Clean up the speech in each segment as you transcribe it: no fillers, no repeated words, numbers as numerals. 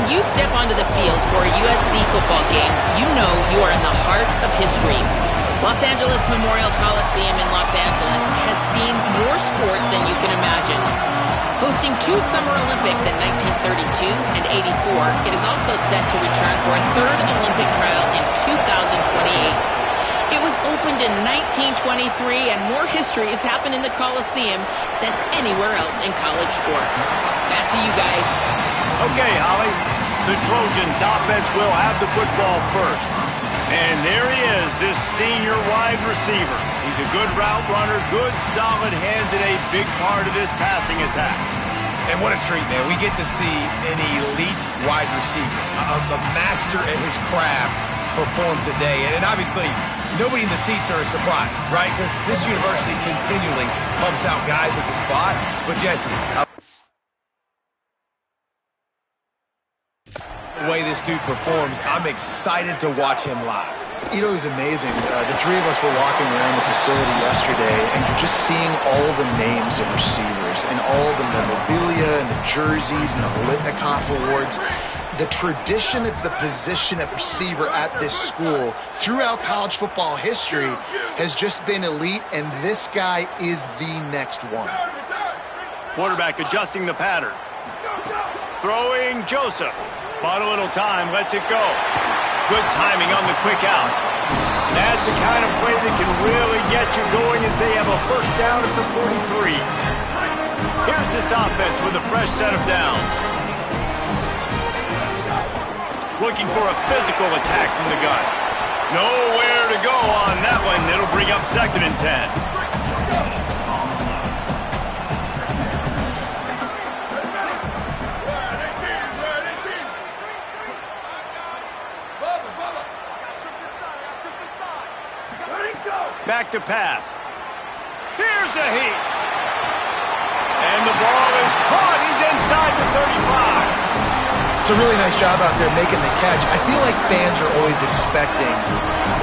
you step onto the field for a USC football game, you know you are in the heart of history. Los Angeles Memorial Coliseum in Los Angeles has seen more sports than you can imagine. Hosting 2 Summer Olympics in 1932 and 84, it is also set to return for a 3rd Olympic trial in 2028. It was opened in 1923, and more history has happened in the Coliseum than anywhere else in college sports. Back to you guys. Okay, Holly. The Trojans offense will have the football first. And there he is, this senior wide receiver. He's a good route runner, good solid hands, and a big part of this passing attack. And what a treat, man. We get to see an elite wide receiver, a master at his craft perform today. And obviously, nobody in the seats are surprised, right? Because this university continually pumps out guys at the spot. But Jesse, the way this dude performs, I'm excited to watch him live. You know, it was amazing. The 3 of us were walking around the facility yesterday, and you're just seeing all the names of receivers and all the memorabilia and the jerseys and the Biletnikoff awards. The tradition of the position at receiver at this school throughout college football history has just been elite, and this guy is the next one. Quarterback adjusting the pattern. Throwing Joseph. Bought a little time, lets it go. Good timing on the quick out. That's the kind of play that can really get you going as they have a first down at the 43. Here's this offense with a fresh set of downs. Looking for a physical attack from the gun. Nowhere to go on that one. It'll bring up 2nd and 10. Back to pass. Here's a heat. And the ball is caught. He's inside the 35. It's a really nice job out there making the catch. I feel like fans are always expecting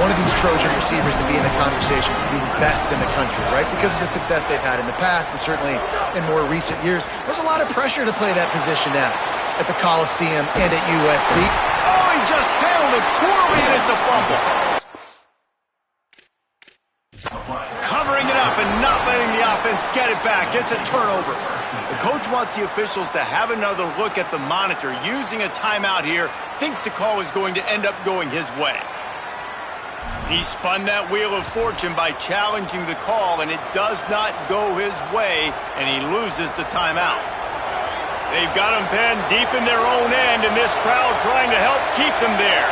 one of these Trojan receivers to be in the conversation for being best in the country, right? Because of the success they've had in the past and certainly in more recent years. There's a lot of pressure to play that position now at the Coliseum and at USC. Oh, he just handled it poorly, and it's a fumble. Covering it up and not letting the offense get it back. It's a turnover. The coach wants the officials to have another look at the monitor. Using a timeout here, thinks the call is going to end up going his way. He spun that wheel of fortune by challenging the call, and it does not go his way, and he loses the timeout. They've got him pinned deep in their own end, and this crowd trying to help keep them there.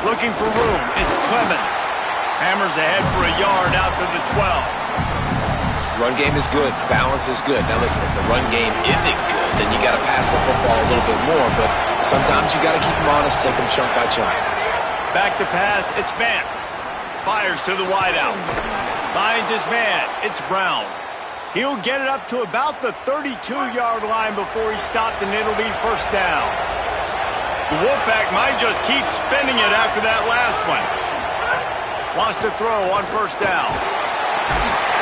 Looking for room, it's Clemens. Hammers ahead for a yard out to the 12. Run game is good. Balance is good. Now listen, if the run game isn't good, then you got to pass the football a little bit more. But sometimes you got to keep them honest, take them chunk by chunk. Back to pass, it's Vance. Fires to the wideout. Finds his man, it's Brown. He'll get it up to about the 32-yard line before he's stopped, and it'll be first down. The Wolfpack might just keep spinning it after that last one. Wants to throw on first down.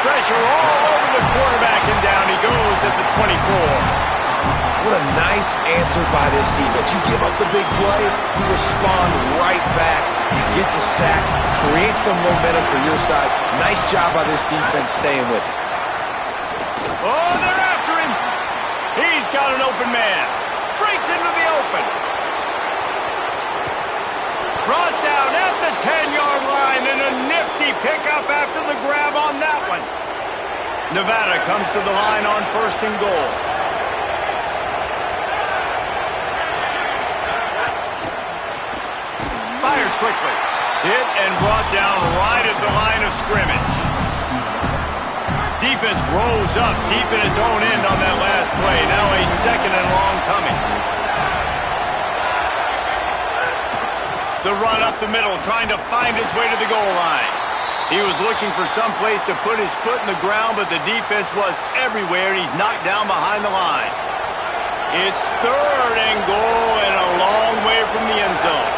Pressure all over the quarterback, and down he goes at the 24. What a nice answer by this defense. You give up the big play, you respond right back. You get the sack, create some momentum for your side. Nice job by this defense staying with it. Oh, they're after him. He's got an open man. Breaks into the open. Brought down at the 10-yard line, and a nifty pickup after the grab on that one. Nevada comes to the line on 1st and goal. Fires quickly. Hit and brought down right at the line of scrimmage. Defense rose up deep in its own end on that last play. Now a 2nd and long coming. The run up the middle, trying to find his way to the goal line. He was looking for some place to put his foot in the ground, but the defense was everywhere, and he's knocked down behind the line. It's 3rd and goal and a long way from the end zone.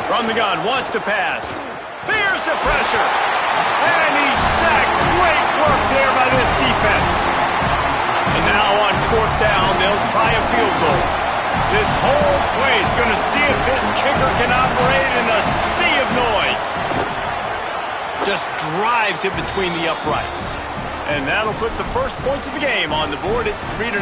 From the gun, wants to pass. Here's the pressure. And he's sacked. Great work there by this defense. field goal. This whole place going to see if this kicker can operate in a sea of noise. Just drives it between the uprights. And that'll put the first points of the game on the board. It's 3-0.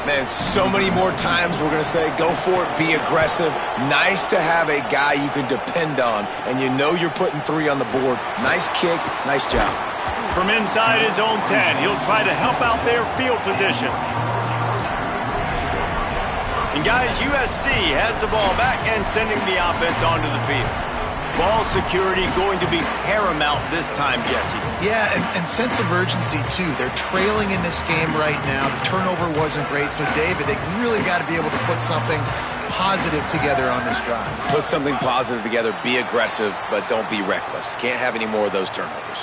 Man, so many more times we're going to say, go for it, be aggressive. Nice to have a guy you can depend on, and you know you're putting 3 on the board. Nice kick, nice job. From inside his own 10, he'll try to help out their field position. And guys, USC has the ball back and sending the offense onto the field. Ball security going to be paramount this time, Jesse. Yeah, and sense of urgency, too. They're trailing in this game right now. The turnover wasn't great. So, David, they really got to be able to put something positive together on this drive. Put something positive together, be aggressive, but don't be reckless. Can't have any more of those turnovers.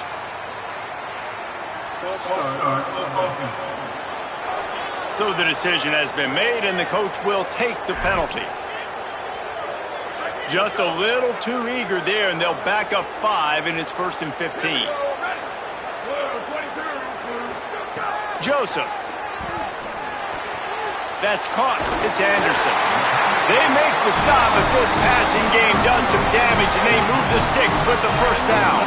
So the decision has been made, and the coach will take the penalty. Just a little too eager there, and they'll back up 5, and it's 1st and 15. Joseph. That's caught. It's Anderson. They make the stop, but this passing game does some damage, and they move the sticks with the first down.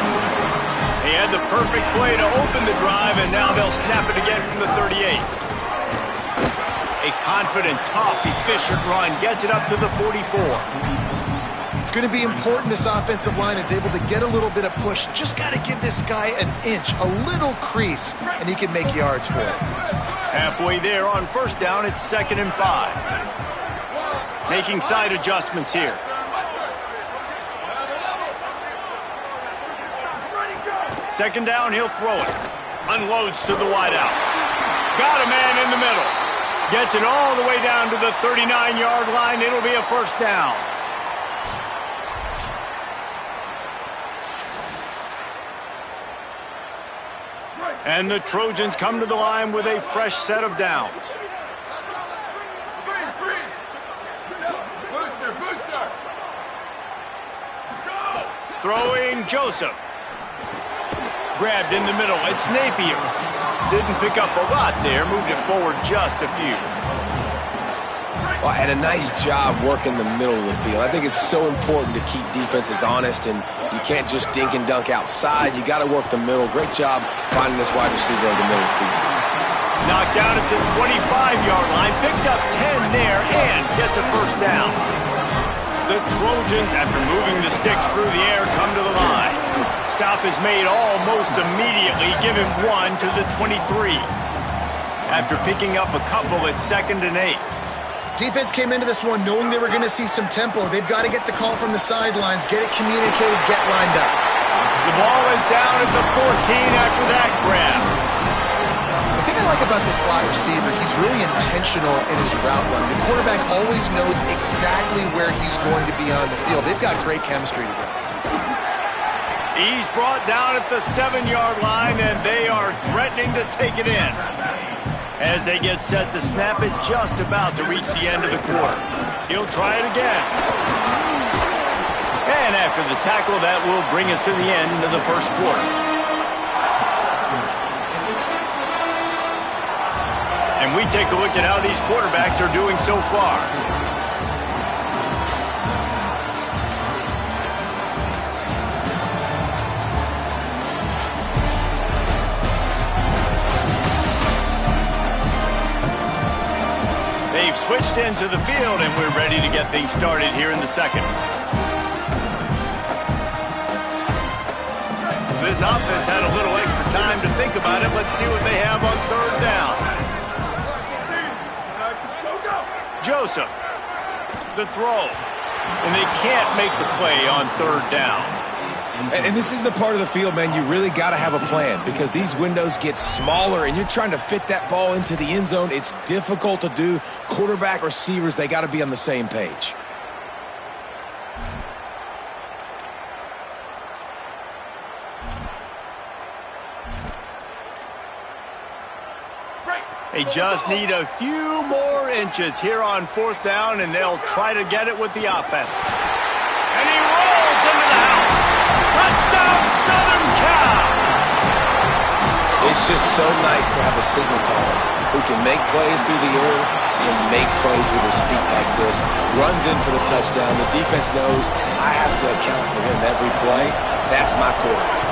He had the perfect play to open the drive, and now they'll snap it again from the 38. A confident, tough, efficient run gets it up to the 44. It's going to be important this offensive line is able to get a little bit of push. Just got to give this guy an inch, a little crease, and he can make yards for it. Halfway there on first down, it's 2nd and 5. Making side adjustments here. Second down, he'll throw it. Unloads to the wideout. Got a man in the middle. Gets it all the way down to the 39-yard line. It'll be a first down. And the Trojans come to the line with a fresh set of downs. Throwing Joseph. Grabbed in the middle. It's Napier. Didn't pick up a lot there. Moved it forward just a few. Well, and a nice job working the middle of the field. I think it's so important to keep defenses honest, and you can't just dink and dunk outside. You got to work the middle. Great job finding this wide receiver in the middle of the field. Knocked down at the 25-yard line. Picked up 10 there and gets a first down. The Trojans, after moving the sticks through the air, come to the line. Stop is made almost immediately. Give him 1 to the 23. After picking up a couple, it's 2nd and 8. Defense came into this one knowing they were going to see some tempo. They've got to get the call from the sidelines, get it communicated, get lined up. The ball is down at the 14 after that grab. The thing I like about this slot receiver, he's really intentional in his route run. The quarterback always knows exactly where he's going to be on the field. They've got great chemistry together. He's brought down at the 7-yard line, and they are threatening to take it in. As they get set to snap it, just about to reach the end of the quarter. He'll try it again. And after the tackle, that will bring us to the end of the first quarter. And we take a look at how these quarterbacks are doing so far. They've switched into the field, and we're ready to get things started here in the second. This offense had a little extra time to think about it. Let's see what they have on third down. Joseph, the throw. And they can't make the play on third down. And this is the part of the field, man, you really got to have a plan because these windows get smaller and you're trying to fit that ball into the end zone. It's difficult to do. Quarterback, receivers, they got to be on the same page. They just need a few more inches here on fourth down, and they'll try to get it with the offense. And he rolls into the house. Touchdown, Southern Cal! It's just so nice to have a signal call. who can make plays through the air and make plays with his feet like this. Runs in for the touchdown. The defense knows I have to account for him every play. That's my quarterback.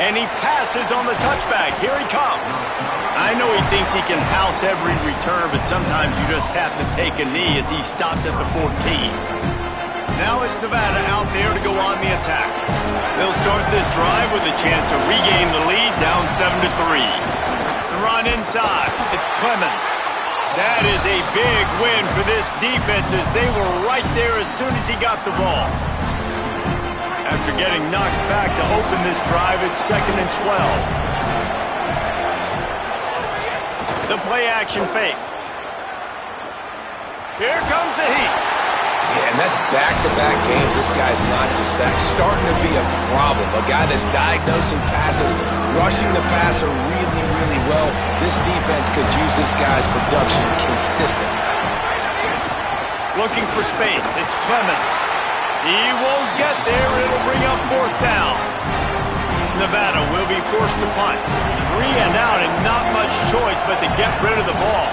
And he passes on the touchback. Here he comes. I know he thinks he can house every return, but sometimes you just have to take a knee as he stopped at the 14. Now it's Nevada out there to go on the attack. They'll start this drive with a chance to regain the lead, down 7-3. The run inside. It's Clemens. That is a big win for this defense as they were right there as soon as he got the ball. After getting knocked back to open this drive, it's 2nd and 12. The play-action fake. Here comes the heat. Yeah, and that's back-to-back games. This guy's notched a sack. Starting to be a problem. A guy that's diagnosing passes, rushing the passer really, really well. This defense could use this guy's production consistently. Looking for space. It's Clemens. He won't get there. It'll bring up 4th down. Nevada will be forced to punt. 3 and out and not much choice but to get rid of the ball.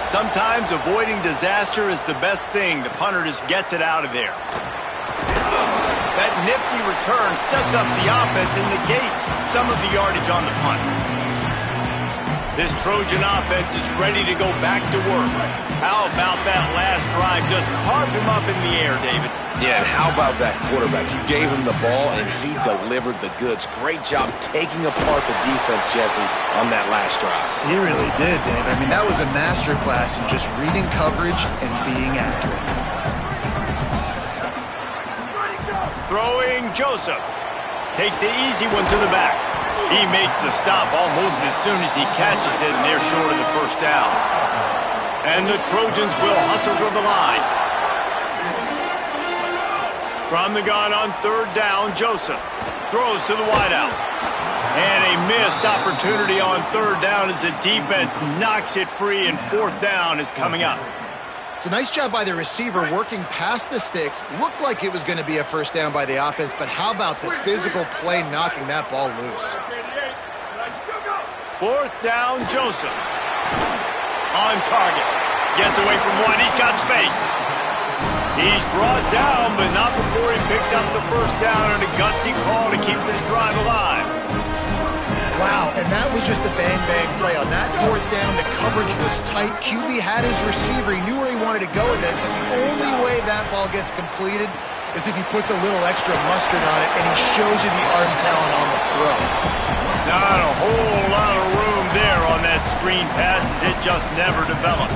Sometimes avoiding disaster is the best thing. The punter just gets it out of there. That nifty return sets up the offense and negates some of the yardage on the punt. This Trojan offense is ready to go back to work. How about that last drive? Just carved him up in the air, David. Yeah, and how about that quarterback? You gave him the ball, and he delivered the goods. Great job taking apart the defense, Jesse, on that last drive. He really did, Dave. I mean, that was a masterclass in just reading coverage and being accurate. Throwing Joseph. Takes the easy one to the back. He makes the stop almost as soon as he catches it, and they're short of the 1st down. And the Trojans will hustle to the line. From the gun on 3rd down, Joseph throws to the wideout. And a missed opportunity on 3rd down as the defense knocks it free, and 4th down is coming up. It's a nice job by the receiver working past the sticks. Looked like it was going to be a 1st down by the offense, but how about the physical play knocking that ball loose? 4th down, Joseph. On target. Gets away from one. He's got space. He's brought down, but not before he picks up the 1st down and a gutsy call to keep this drive alive. Wow, and that was just a bang-bang play. On that 4th down, the coverage was tight. QB had his receiver. He knew where he wanted to go with it, but the only way that ball gets completed is if he puts a little extra mustard on it, and he shows you the arm talent on the throw. Not a whole lot of room there on that screen pass as it just never developed.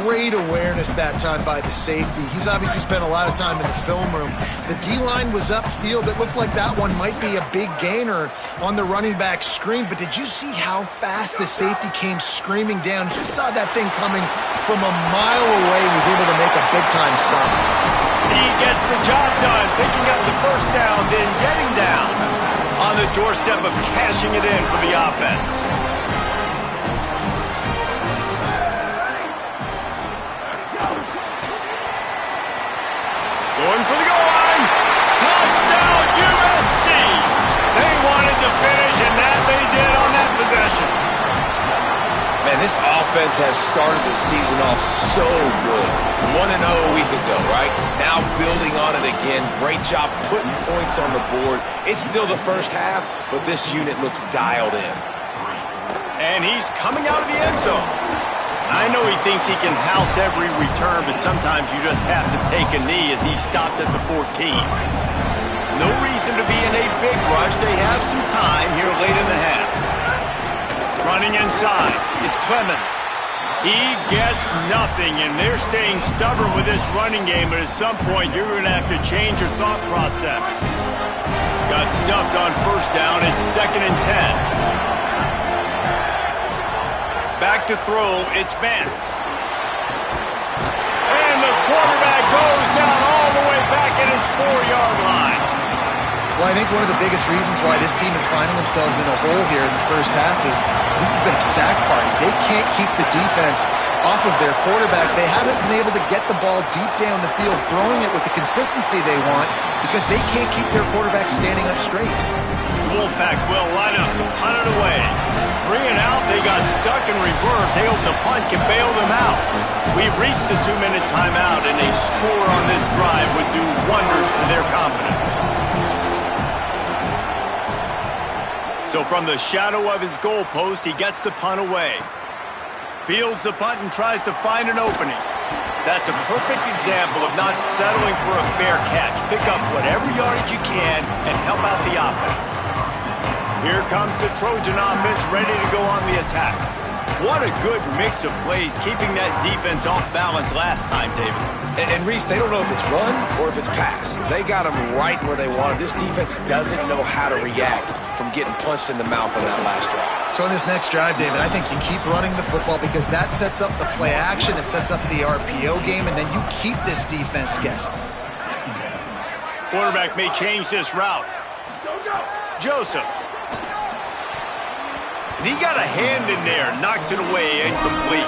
Great awareness that time by the safety. He's obviously spent a lot of time in the film room. The D-line was upfield. It looked like that one might be a big gainer on the running back screen, but did you see how fast the safety came screaming down? He saw that thing coming from a mile away. He was able to make a big-time stop. He gets the job done, picking up the 1st down, then getting down on the doorstep of cashing it in for the offense. Going for the goal line. Touchdown, USC. They wanted to finish, and that they did on that possession. Man, this offense has started the season off so good. 1-0 a week ago, right? Now building on it again. Great job putting points on the board. It's still the 1st half, but this unit looks dialed in. And he's coming out of the end zone. I know he thinks he can house every return, but sometimes you just have to take a knee as he stopped at the 14. No reason to be in a big rush. They have some time here late in the half. Running inside, it's Clemens. He gets nothing, and they're staying stubborn with this running game, but at some point you're going to have to change your thought process. Got stuffed on 1st down. It's 2nd and 10. Back to throw, it's Vance. And the quarterback goes down all the way back at his 4-yard line. Well, I think one of the biggest reasons why this team is finding themselves in a hole here in the 1st half is this has been a sack party. They can't keep the defense off of their quarterback. They haven't been able to get the ball deep down the field, throwing it with the consistency they want because they can't keep their quarterback standing up straight. Wolfpack will line up to punt it away. 3 and out, they got stuck in reverse. They hope the punt can bail them out. We've reached the 2-minute timeout, and a score on this drive would do wonders for their confidence. So from the shadow of his goalpost, he gets the punt away. Fields the punt and tries to find an opening. That's a perfect example of not settling for a fair catch. Pick up whatever yardage you can and help out the offense. Here comes the Trojan offense ready to go on the attack. What a good mix of plays, keeping that defense off balance last time, David. And Reese, they don't know if it's run or if it's pass. They got them right where they want it. This defense doesn't know how to react from getting punched in the mouth on that last drive. So in this next drive, David, I think you keep running the football because that sets up the play action, it sets up the RPO game, and then you keep this defense guessing. Quarterback may change this route. Joseph. And he got a hand in there, knocks it away, incomplete.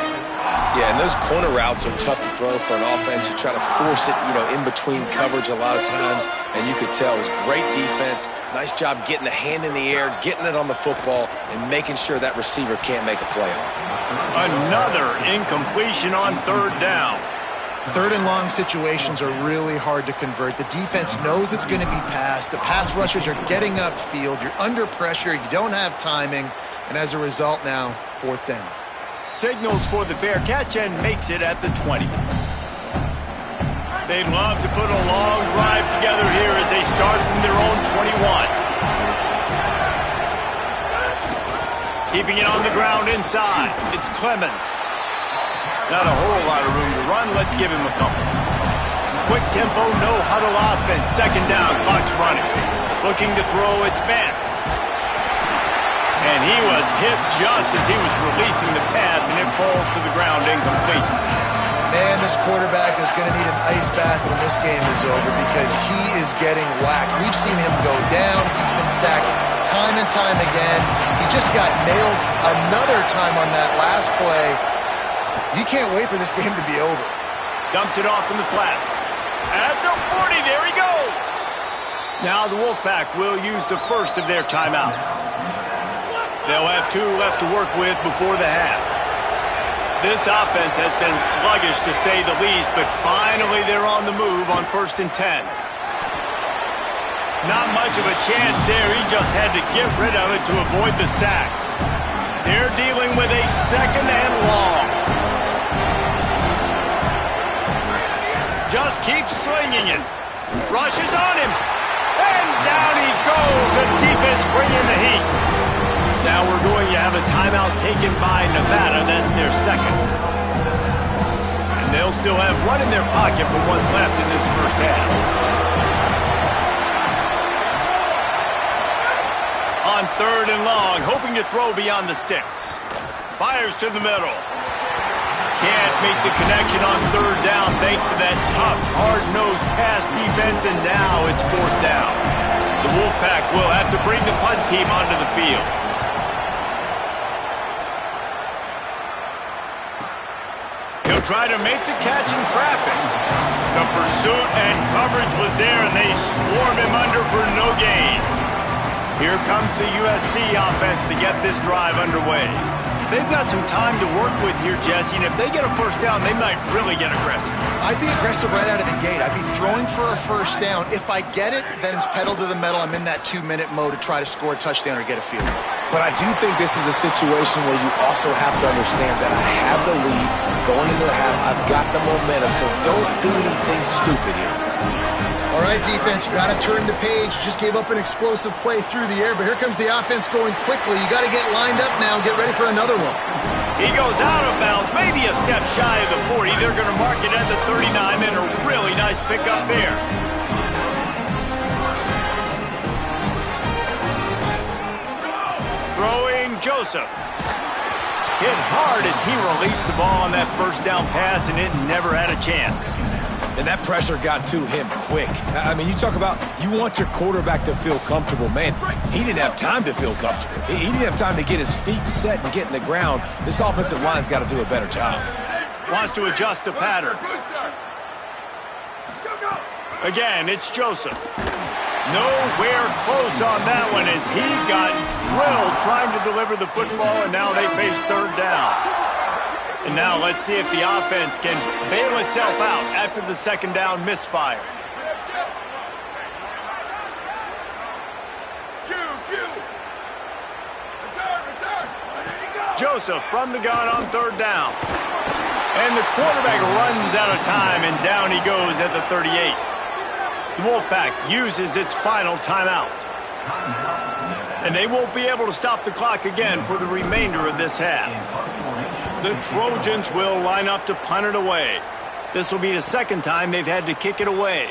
Yeah, and those corner routes are tough to throw for an offense. You try to force it, in between coverage a lot of times, and you could tell it was great defense. Nice job getting the hand in the air, getting it on the football, and making sure that receiver can't make a play off. Another incompletion on 3rd down. 3rd and long situations are really hard to convert. The defense knows it's going to be passed. The pass rushers are getting upfield. You're under pressure. You don't have timing. And as a result now, 4th down. Signals for the fair catch and makes it at the 20. They'd love to put a long drive together here as they start from their own 21. Keeping it on the ground inside. It's Clemens. Not a whole lot of room to run. Let's give him a couple. Quick tempo, no huddle offense. 2nd down, clock's running. Looking to throw, it's Vance. And he was hit just as he was releasing the pass, and it falls to the ground incomplete. Man, this quarterback is going to need an ice bath when this game is over because he is getting whacked. We've seen him go down. He's been sacked time and time again. He just got nailed another time on that last play. You can't wait for this game to be over. Dumps it off in the flats. At the 40, there he goes. Now the Wolfpack will use the first of their timeouts. They'll have 2 left to work with before the half. This offense has been sluggish to say the least, but finally they're on the move on 1st and 10. Not much of a chance there. He just had to get rid of it to avoid the sack. They're dealing with a 2nd and long. Just keeps slinging it. Rushes on him. And down he goes. The defense bringing the heat. Now we're going to have a timeout taken by Nevada. That's their 2nd. And they'll still have one in their pocket for what's left in this first half. On 3rd and long, hoping to throw beyond the sticks. Fires to the middle. Can't make the connection on 3rd down thanks to that tough, hard-nosed pass defense, and now it's 4th down. The Wolfpack will have to bring the punt team onto the field. He'll try to make the catch in traffic. The pursuit and coverage was there, and they swarm him under for no gain. Here comes the USC offense to get this drive underway. They've got some time to work with here, Jesse, and if they get a 1st down, they might really get aggressive. I'd be aggressive right out of the gate. I'd be throwing for a 1st down. If I get it, then it's pedal to the metal. I'm in that 2-minute mode to try to score a touchdown or get a field goal. But I do think this is a situation where you also have to understand that I have the lead going into the half. I've got the momentum, so don't do anything stupid here. All right, defense, you got to turn the page. You just gave up an explosive play through the air, but here comes the offense going quickly. You got to get lined up now and get ready for another one. He goes out of bounds, maybe a step shy of the 40. They're going to mark it at the 39, and a really nice pickup there. Throwing Joseph. Hit hard as he released the ball on that 1st down pass, and it never had a chance. And that pressure got to him quick. I mean, you talk about you want your quarterback to feel comfortable. Man, he didn't have time to feel comfortable. He didn't have time to get his feet set and get in the ground. This offensive line's got to do a better job. Wants to adjust the pattern. Again, it's Joseph. Nowhere close on that one as he got drilled trying to deliver the football, and now they face third down. And now let's see if the offense can bail itself out after the second down misfire. Joseph from the gun on third down. And the quarterback runs out of time, and down he goes at the 38. The Wolfpack uses its final timeout. And they won't be able to stop the clock again for the remainder of this half. The Trojans will line up to punt it away. This will be the second time they've had to kick it away.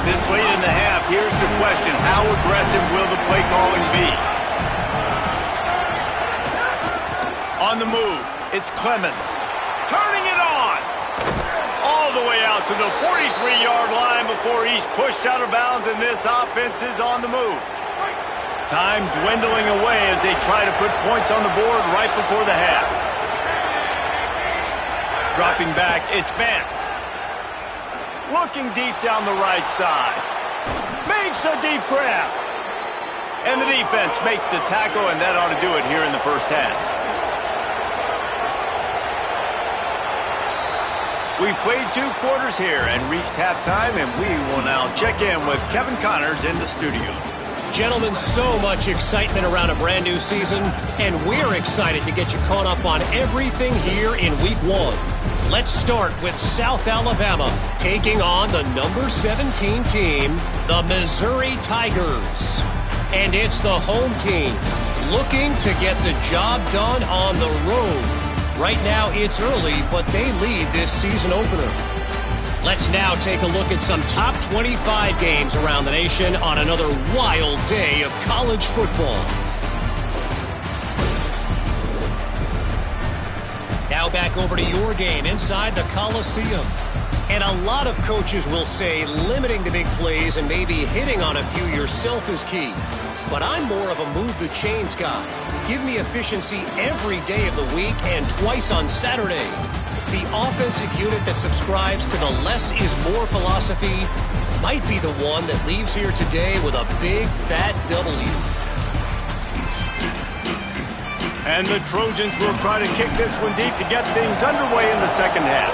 This late in the half, here's the question. How aggressive will the play calling be? On the move, it's Clemens. Turning it on! All the way out to the 43-yard line before he's pushed out of bounds, and this offense is on the move. Time dwindling away as they try to put points on the board right before the half. Dropping back, it's Vance. Looking deep down the right side. Makes a deep grab. And the defense makes the tackle, and that ought to do it here in the first half. We've played 2 quarters here and reached halftime, and we will now check in with Kevin Connors in the studio. Gentlemen, so much excitement around a brand new season, and we're excited to get you caught up on everything here in Week 1. Let's start with South Alabama taking on the number 17 team, the Missouri Tigers. And it's the home team looking to get the job done on the road. Right now it's early, but they lead this season opener. Let's now take a look at some top 25 games around the nation on another wild day of college football. Now back over to your game inside the Coliseum. And a lot of coaches will say limiting the big plays and maybe hitting on a few yourself is key. But I'm more of a move the chains guy. Give me efficiency every day of the week and twice on Saturday. The offensive unit that subscribes to the less is more philosophy might be the one that leaves here today with a big fat W. And the Trojans will try to kick this one deep to get things underway in the second half.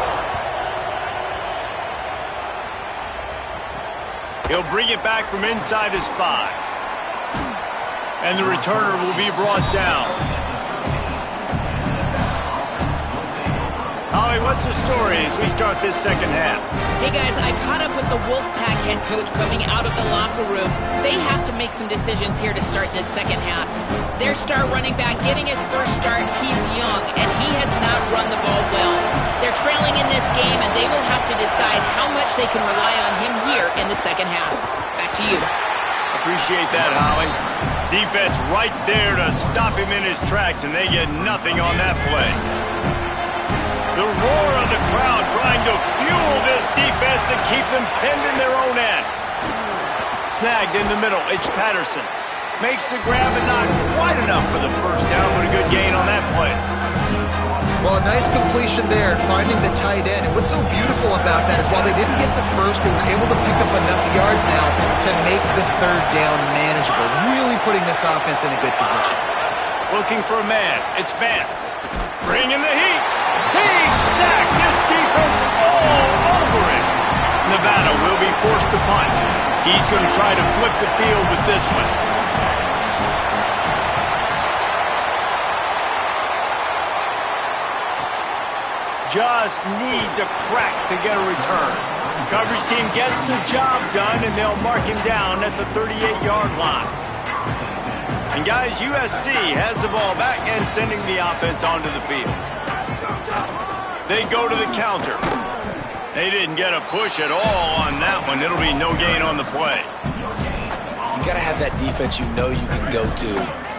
He'll bring it back from inside his 5. And the returner will be brought down. Holly, what's the story as we start this second half? Hey guys, I caught up with the Wolfpack head coach coming out of the locker room. They have to make some decisions here to start this second half. Their star running back getting his first start, he's young, and he has not run the ball well. They're trailing in this game, and they will have to decide how much they can rely on him here in the second half. Back to you. Appreciate that, Holly. Defense right there to stop him in his tracks, and they get nothing on that play. The roar of the crowd trying to fuel this defense to keep them pinned in their own end. Snagged in the middle, it's Patterson. Makes the grab and not quite enough for the first down, but a good gain on that play. Well, a nice completion there, finding the tight end. And what's so beautiful about that is while they didn't get the first, they were able to pick up enough yards now to make the third down manageable. Really putting this offense in a good position. Looking for a man, it's Vance. Bringing the heat. He's sacked. This defense all over it. Nevada will be forced to punt. He's going to try to flip the field with this one. Just needs a crack to get a return. Coverage team gets the job done, and they'll mark him down at the 38-yard line. And guys, USC has the ball back and sending the offense onto the field. They go to the counter. They didn't get a push at all on that one. It'll be no gain on the play. You got to have that defense you know you can go to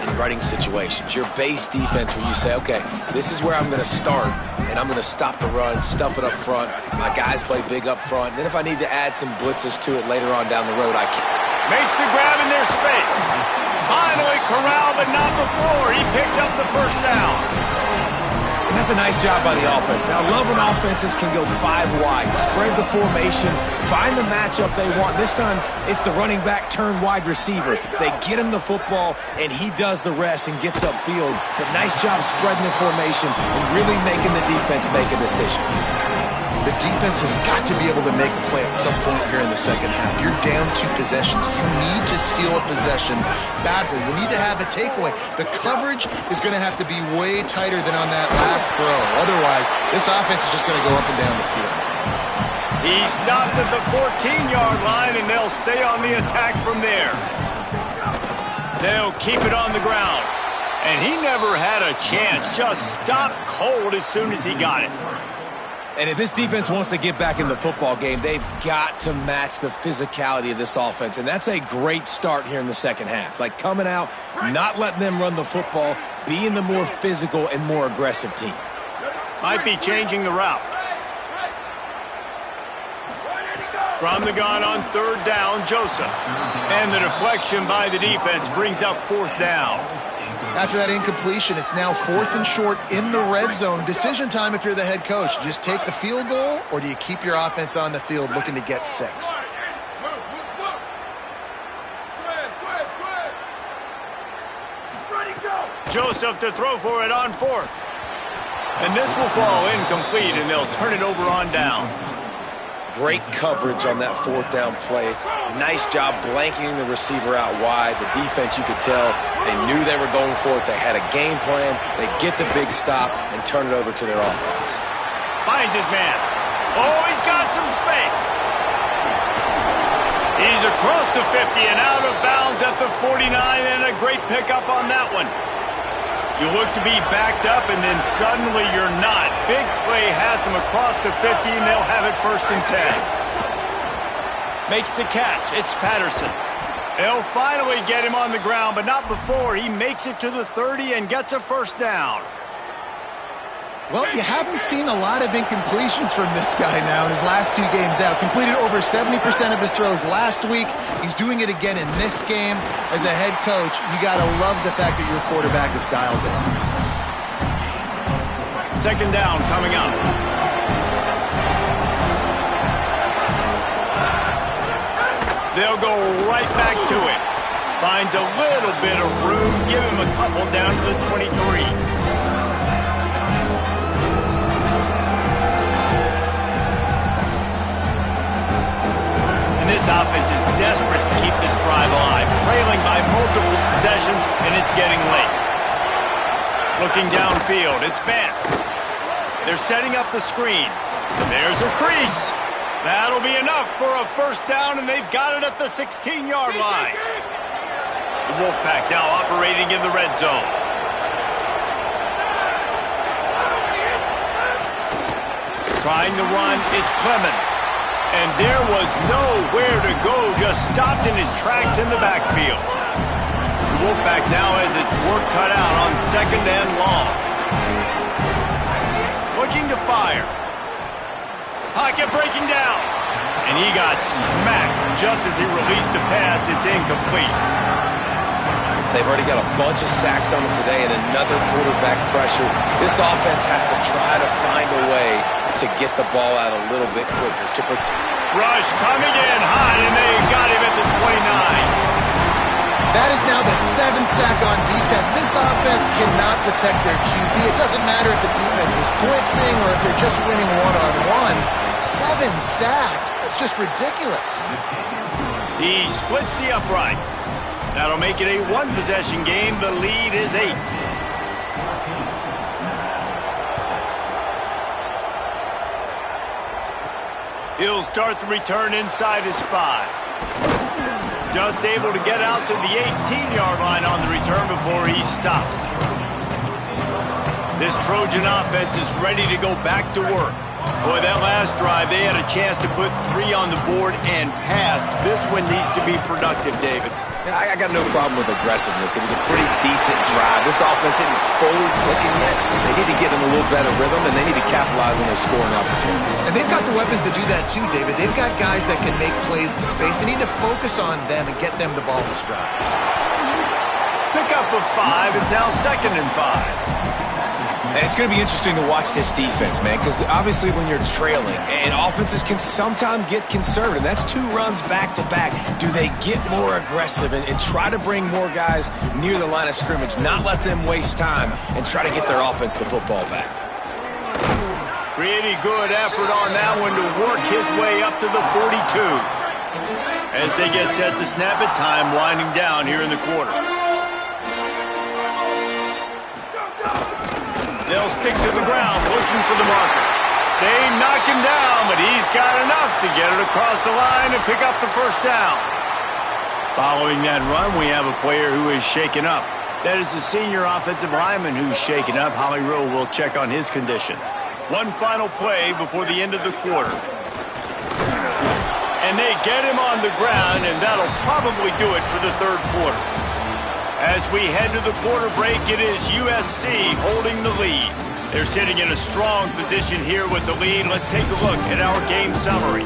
in running situations. Your base defense where you say, okay, this is where I'm going to start, and I'm going to stop the run, stuff it up front. My guys play big up front. Then if I need to add some blitzes to it later on down the road, I can. Makes the grab in their space. Finally corralled, but not before. He picks up the first down. And that's That's a nice job by the offense. Now, I love when offenses can go 5 wide, spread the formation, find the matchup they want. This time, it's the running back turned wide receiver. They get him the football, and he does the rest and gets upfield. But nice job spreading the formation and really making the defense make a decision. The defense has got to be able to make a play at some point here in the second half. You're down 2 possessions. You need to steal a possession badly. You need to have a takeaway. The coverage is going to have to be way tighter than on that last throw. Otherwise, this offense is just going to go up and down the field. He stopped at the 14-yard line, and they'll stay on the attack from there. They'll keep it on the ground. And he never had a chance. Just stopped cold as soon as he got it. And if this defense wants to get back in the football game, they've got to match the physicality of this offense. And that's a great start here in the second half. Like coming out, not letting them run the football, being the more physical and more aggressive team. Might be changing the route. From the gun on 3rd down, Joseph. And the deflection by the defense brings up 4th down. After that incompletion, it's now 4th and short in the red zone. Decision time if you're the head coach. You just take the field goal, or do you keep your offense on the field looking to get 6? Joseph to throw for it on 4th. And this will fall incomplete, and they'll turn it over on downs. Great coverage on that 4th down play. Nice job blanketing the receiver out wide. The defense, you could tell, they knew they were going for it. They had a game plan. They get the big stop and turn it over to their offense. Finds his man. Oh, he's got some space. He's across the 50 and out of bounds at the 49, and a great pickup on that one. You look to be backed up, and then suddenly you're not. Big play has him across the 50, and they'll have it 1st and 10. Makes the catch. It's Patterson. They'll finally get him on the ground, but not before he makes it to the 30 and gets a 1st down. Well, you haven't seen a lot of incompletions from this guy now in his last 2 games out. Completed over 70% of his throws last week. He's doing it again in this game. As a head coach, you got to love the fact that your quarterback is dialed in. 2nd down coming up. They'll go right back to it. Finds a little bit of room. Give him a couple down to the 23. This offense is desperate to keep this drive alive, trailing by multiple possessions, and it's getting late. Looking downfield, it's Vance. They're setting up the screen. There's a crease. That'll be enough for a 1st down, and they've got it at the 16-yard line. The Wolfpack now operating in the red zone. Trying to run, it's Clemens. And there was nowhere to go, just stopped in his tracks in the backfield. The Wolfpack now has its work cut out on 2nd and long. Looking to fire. Pocket breaking down. And he got smacked just as he released the pass. It's incomplete. They've already got a bunch of sacks on them today and another quarterback pressure. This offense has to try to find a way to get the ball out a little bit quicker. To protect. Rush coming in hot, and they got him at the 29. That is now the 7th sack on defense. This offense cannot protect their QB. It doesn't matter if the defense is blitzing or if they're just winning one-on-one. 7 sacks. That's just ridiculous. He splits the uprights. That'll make it a 1-possession game. The lead is 8. He'll start the return inside his 5. Just able to get out to the 18-yard line on the return before he stops. This Trojan offense is ready to go back to work. Boy, that last drive, they had a chance to put 3 on the board and passed. This one needs to be productive, David. Yeah, I got no problem with aggressiveness. It was a pretty decent drive. This offense isn't fully clicking yet. They need to get in a little better rhythm, and they need to capitalize on those scoring opportunities. And they've got the weapons to do that too, David. They've got guys that can make plays in space. They need to focus on them and get them the ball this drive. Pickup of 5 is now 2nd and 5. And it's going to be interesting to watch this defense, man, because obviously when you're trailing, and offenses can sometimes get conservative. That's 2 runs back-to-back. Do they get more aggressive and try to bring more guys near the line of scrimmage, not let them waste time, and try to get their offense the football back? Pretty good effort on that one to work his way up to the 42. As they get set to snap it, time winding down here in the quarter. They'll stick to the ground looking for the marker. They knock him down, but he's got enough to get it across the line and pick up the first down. Following that run, we have a player who is shaken up. That is the senior offensive lineman who's shaken up. Holly Rowe will check on his condition. One final play before the end of the quarter. And they get him on the ground, and that'll probably do it for the third quarter. As we head to the quarter break, it is USC holding the lead. They're sitting in a strong position here with the lead. Let's take a look at our game summary.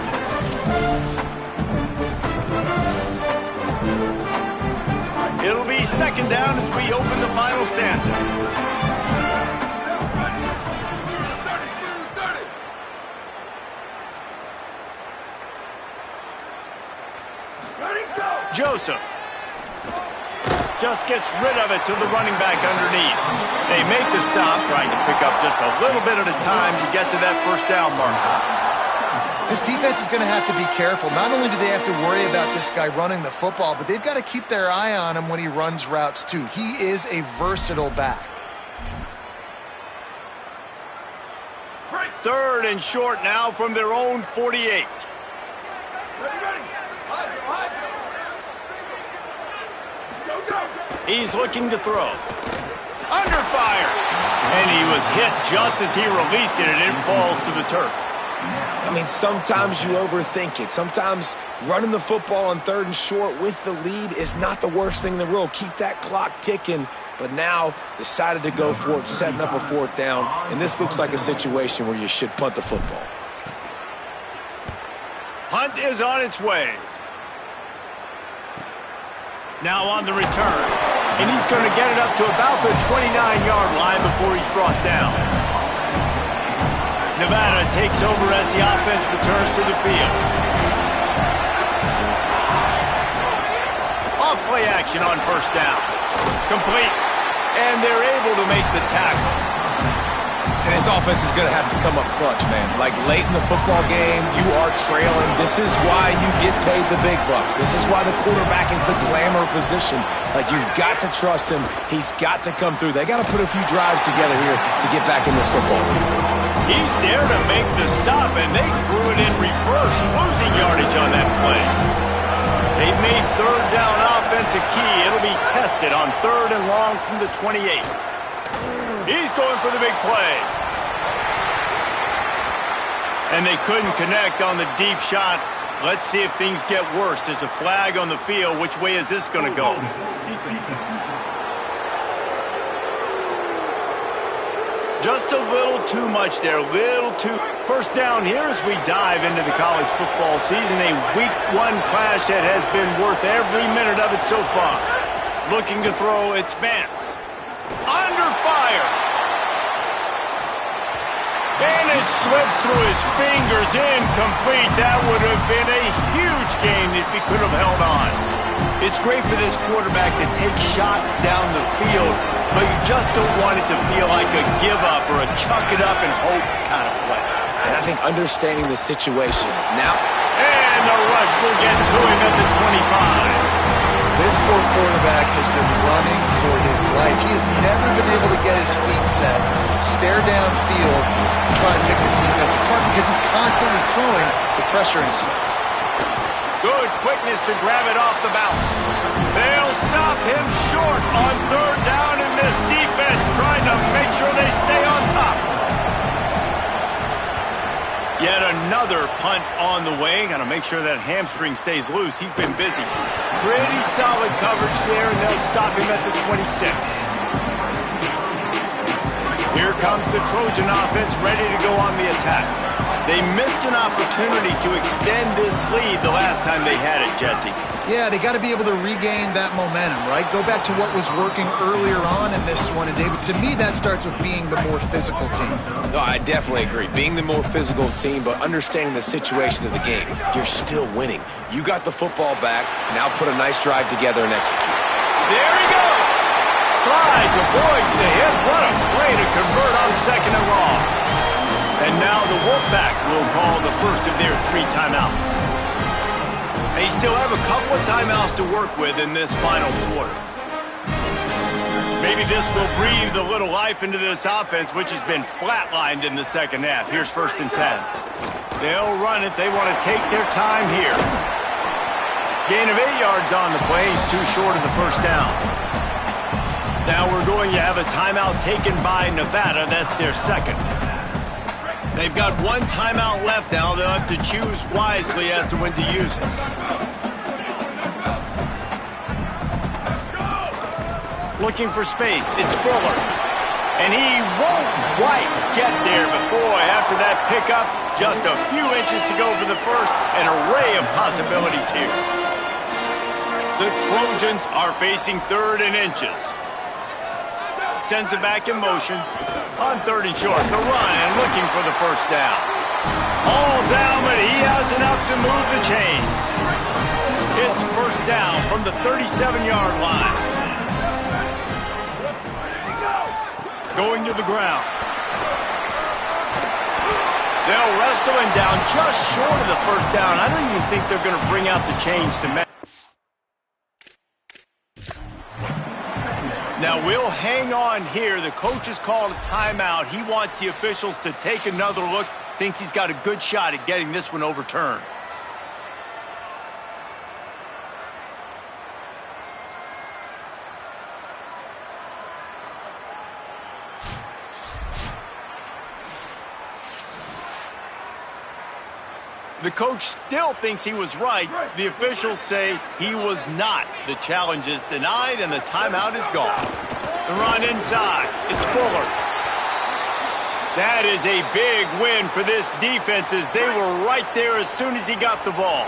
It'll be second down as we open the final stanza. Joseph just gets rid of it to the running back underneath. They make the stop, trying to pick up just a little bit at a time to get to that first down marker. This defense is going to have to be careful. Not only do they have to worry about this guy running the football, but they've got to keep their eye on him when he runs routes too. He is a versatile back. Third and short now from their own 48. He's looking to throw. Under fire. And he was hit just as he released it, and it falls to the turf. I mean, sometimes you overthink it. Sometimes running the football on third and short with the lead is not the worst thing in the world. Keep that clock ticking. But now decided to go for it, setting up a fourth down. And this looks like a situation where you should punt the football. Hunt is on its way. Now on the return. And he's going to get it up to about the 29-yard line before he's brought down. Nevada takes over as the offense returns to the field. Off play action on first down. Complete. And they're able to make the tackle. And his offense is going to have to come up clutch, man. Like late in the football game, you are trailing. This is why you get paid the big bucks. This is why the quarterback is the glamour position. Like, you've got to trust him. He's got to come through. They got to put a few drives together here to get back in this football game. He's there to make the stop, and they threw it in reverse, losing yardage on that play. They've made third down offense a key. It'll be tested on third and long from the 28. He's going for the big play. And they couldn't connect on the deep shot. Let's see if things get worse. There's a flag on the field. Which way is this going to go? Just a little too much there. Little too. First down here as we dive into the college football season. A week 1 clash that has been worth every minute of it so far. Looking to throw, it's Vance. Under fire. And it slips through his fingers, incomplete. That would have been a huge gain if he could have held on. It's great for this quarterback to take shots down the field, but you just don't want it to feel like a give up or a chuck it up and hope kind of play. And I think understanding the situation. Now. And the rush will get to him at the 25. This poor quarterback has been running for his life. He has never been able to get his feet set, stare downfield, and try and pick this defense apart because he's constantly throwing the pressure in his face. Good quickness to grab it off the balance. They'll stop him short on third down, and this defense trying to make sure they stay on top. Yet another punt on the way. Got to make sure that hamstring stays loose. He's been busy. Pretty solid coverage there, and they'll stop him at the 26. Here comes the Trojan offense ready to go on the attack. They missed an opportunity to extend this lead the last time they had it, Jesse. Yeah, they got to be able to regain that momentum, right? Go back to what was working earlier on in this one. And, David, to me, that starts with being the more physical team. No, I definitely agree. Being the more physical team, but understanding the situation of the game. You're still winning. You got the football back. Now put a nice drive together and execute. There he goes. Slides, avoids the hit. What a play to convert on 2nd and long. And now the Wolfpack will call the first of their 3 timeouts. They still have a couple of timeouts to work with in this final quarter. Maybe this will breathe a little life into this offense, which has been flatlined in the second half. Here's 1st and 10. They'll run it. They want to take their time here. Gain of 8 yards on the play. He's too short of the first down. Now we're going to have a timeout taken by Nevada. That's their second. They've got 1 timeout left now. They'll have to choose wisely as to when to use it. Looking for space. It's Fuller. And he won't quite get there, but boy, after that pickup, just a few inches to go for the first. An array of possibilities here. The Trojans are facing 3rd and inches. Sends it back in motion. On 3rd and short, the run and looking for the first down. All down, but he has enough to move the chains. It's first down from the 37-yard line. Going to the ground. They'll wrestle him down just short of the first down. I don't even think they're going to bring out the chains to match. Now we'll hang on here. The coach has called a timeout. He wants the officials to take another look. Thinks he's got a good shot at getting this one overturned. The coach still thinks he was right. The officials say he was not. The challenge is denied, and the timeout is gone. The run inside. It's Fuller. That is a big win for this defense as they were right there as soon as he got the ball.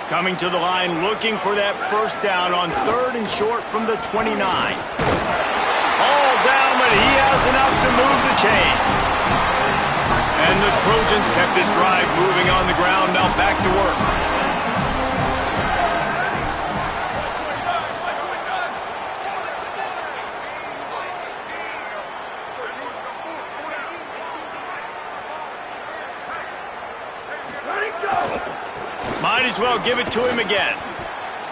Coming to the line, looking for that first down on 3rd and short from the 29. All down, but he has enough to move the chains. And the Trojans kept this drive moving on the ground. Now back to work. Might as well give it to him again.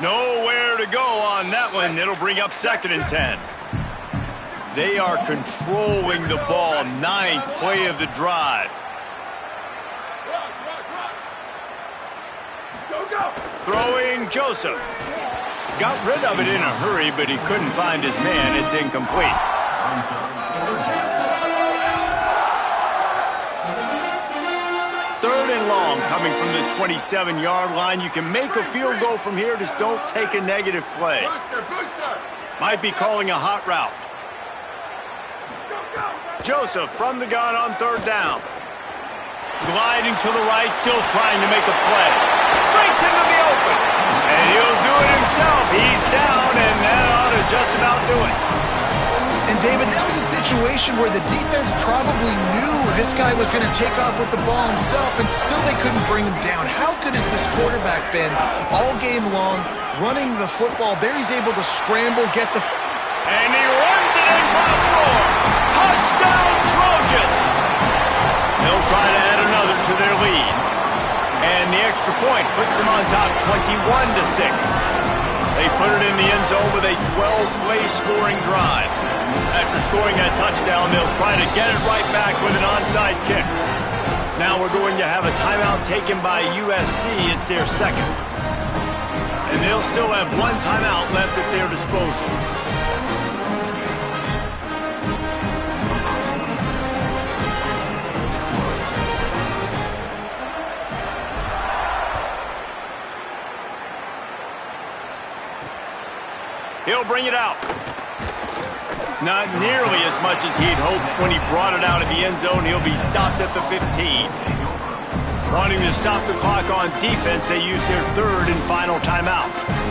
Nowhere to go on that one. It'll bring up 2nd and 10. They are controlling the ball. 9th play of the drive. Throwing Joseph. Got rid of it in a hurry, but he couldn't find his man. It's incomplete. Third and long coming from the 27-yard line. You can make a field goal from here. Just don't take a negative play. Might be calling a hot route. Joseph from the gun on 3rd down. Gliding to the right, still trying to make a play. Breaks into the open. And he'll do it himself. He's down, and that ought to just about do it. And, David, that was a situation where the defense probably knew this guy was going to take off with the ball himself, and still they couldn't bring him down. How good has this quarterback been all game long, running the football? There he's able to scramble, get the... And he runs it in for the score. Touchdown, Trojans. They'll try to add another to their lead. And the extra point puts them on top 21-6. They put it in the end zone with a 12-play scoring drive. After scoring that touchdown, they'll try to get it right back with an onside kick. Now we're going to have a timeout taken by USC. It's their second. And they'll still have 1 timeout left at their disposal. He'll bring it out. Not nearly as much as he'd hoped when he brought it out of the end zone. He'll be stopped at the 15. Wanting to stop the clock on defense, they use their third and final timeout.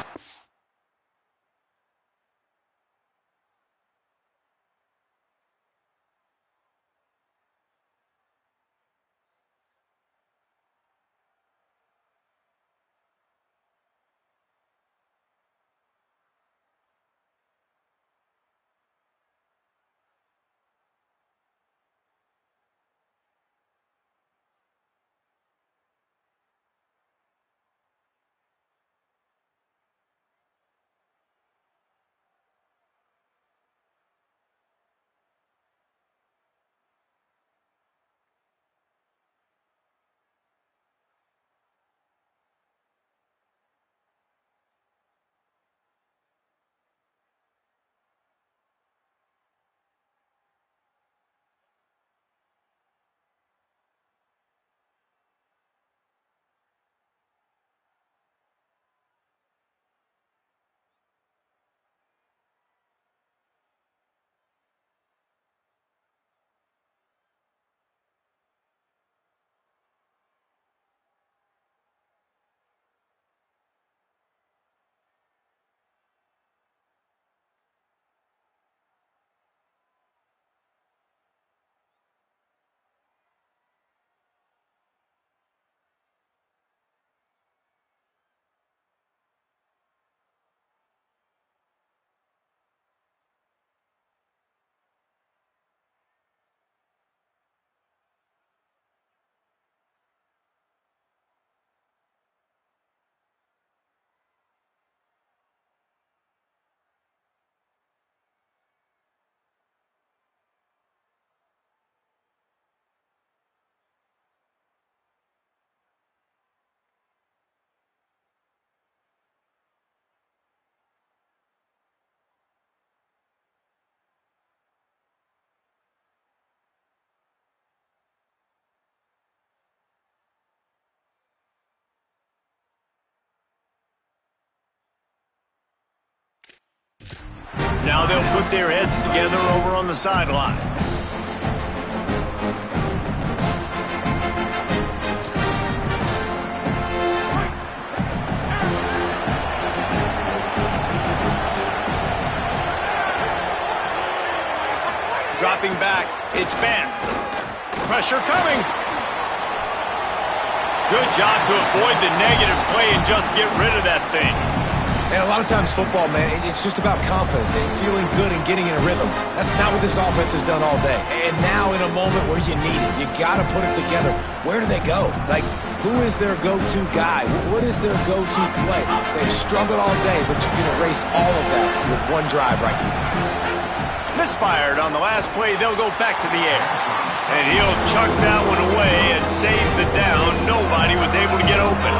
Now they'll put their heads together over on the sideline. Dropping back, it's Benz. Pressure coming. Good job to avoid the negative play and just get rid of that thing. And a lot of times football, man, it's just about confidence and feeling good and getting in a rhythm. That's not what this offense has done all day. And now in a moment where you need it, you got to put it together. Where do they go? Like, who is their go-to guy? What is their go-to play? They've struggled all day, but you can erase all of that with one drive right here. Misfired on the last play. They'll go back to the air. And he'll chuck that one away and save the down. Nobody was able to get open.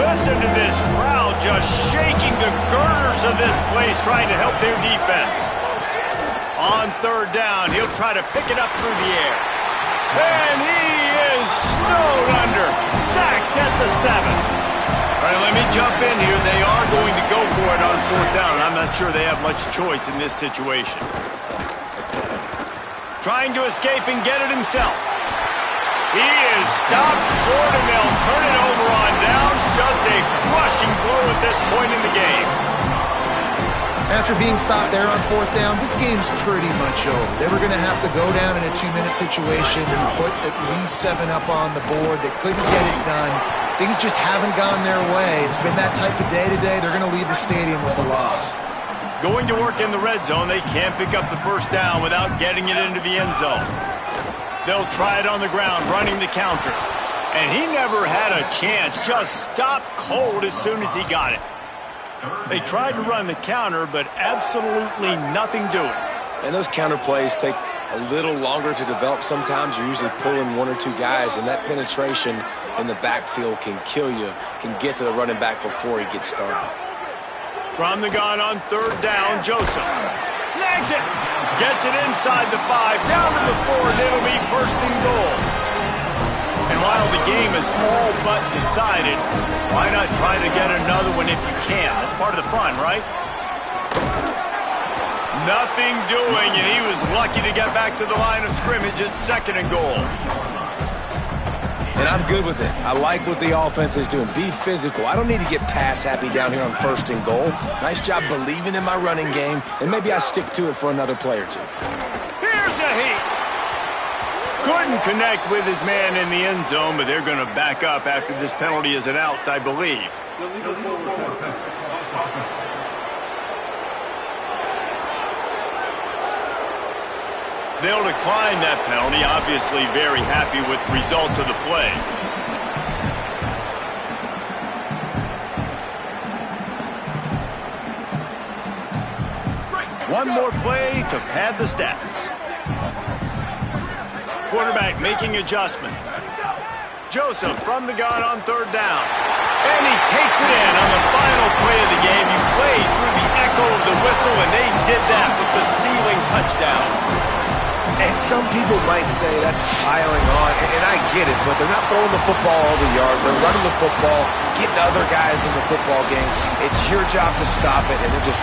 Listen to this crowd just shaking the girders of this place, trying to help their defense. On third down, he'll try to pick it up through the air. And he is snowed under, sacked at the 7. All right, let me jump in here. They are going to go for it on fourth down. I'm not sure they have much choice in this situation. Trying to escape and get it himself. He is stopped short, and they'll turn it over on downs. Just a crushing blow at this point in the game. After being stopped there on fourth down, this game's pretty much over. They were going to have to go down in a 2-minute situation and put at least 7 up on the board. They couldn't get it done. Things just haven't gone their way. It's been that type of day today. They're going to leave the stadium with the loss. Going to work in the red zone, they can't pick up the first down without getting it into the end zone. They'll try it on the ground, running the counter. And he never had a chance, just stopped cold as soon as he got it. They tried to run the counter, but absolutely nothing doing. And those counter plays take a little longer to develop sometimes. You're usually pulling 1 or 2 guys, and that penetration in the backfield can kill you, can get to the running back before he gets started. From the gun on third down, Joseph snags it, gets it inside the 5, down to the 4, and it'll be first and goal. And while the game is all but decided, why not try to get another one if you can? That's part of the fun, right? Nothing doing, and he was lucky to get back to the line of scrimmage at second and goal. And I'm good with it. I like what the offense is doing. Be physical. I don't need to get pass happy down here on 1st and goal. Nice job believing in my running game, and maybe I stick to it for another play or two. Here's a heat. Couldn't connect with his man in the end zone, but they're going to back up after this penalty is announced, I believe. They'll decline that penalty, obviously very happy with the results of the play. One more play to pad the stats. Quarterback making adjustments. Joseph from the gun on 3rd down. And he takes it in on the final play of the game. You played through the echo of the whistle, and they did that with the ceiling touchdown. And some people might say that's piling on, and I get it, but they're not throwing the football all the yard. They're running the football, getting other guys in the football game. It's your job to stop it, and they're just